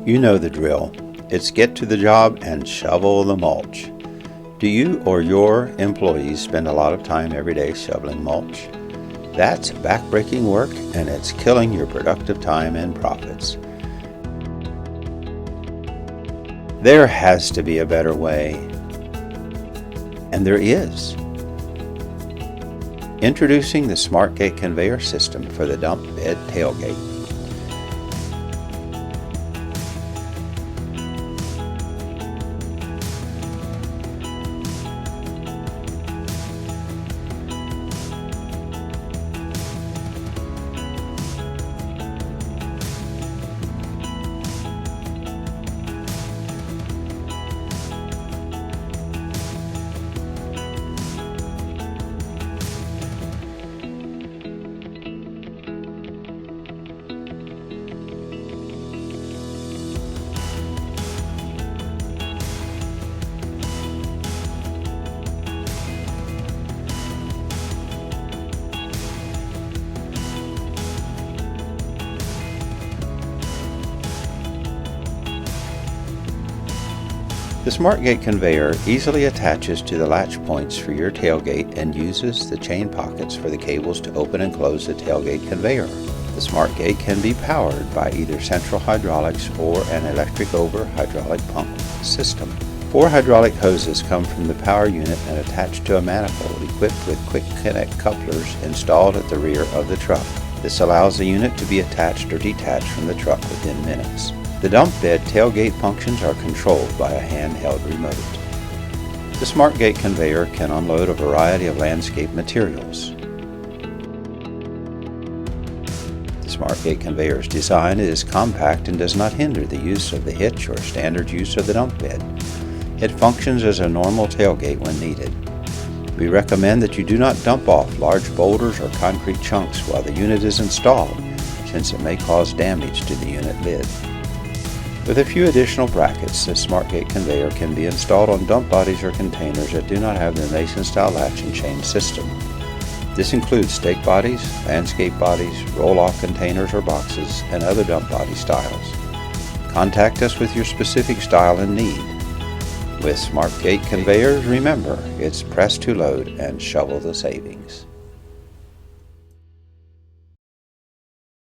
You know the drill. It's get to the job and shovel the mulch. Do you or your employees spend a lot of time every day shoveling mulch? That's backbreaking work, and it's killing your productive time and profits. There has to be a better way. And there is. Introducing the SmartGate Conveyor system for the dump bed tailgate. The SmartGate Conveyor easily attaches to the latch points for your tailgate and uses the chain pockets for the cables to open and close the tailgate conveyor. The SmartGate can be powered by either central hydraulics or an electric-over hydraulic pump system. 4 hydraulic hoses come from the power unit and attached to a manifold equipped with quick connect couplers installed at the rear of the truck. This allows the unit to be attached or detached from the truck within minutes. The dump bed tailgate functions are controlled by a handheld remote. The SmartGate Conveyor can unload a variety of landscape materials. The SmartGate Conveyor's design is compact and does not hinder the use of the hitch or standard use of the dump bed. It functions as a normal tailgate when needed. We recommend that you do not dump off large boulders or concrete chunks while the unit is installed, since it may cause damage to the unit lid. With a few additional brackets, the SmartGate Conveyor can be installed on dump bodies or containers that do not have the Mason-style latch and chain system. This includes stake bodies, landscape bodies, roll-off containers or boxes, and other dump body styles. Contact us with your specific style and need. With SmartGate Conveyors, remember, it's press to load and shovel the savings.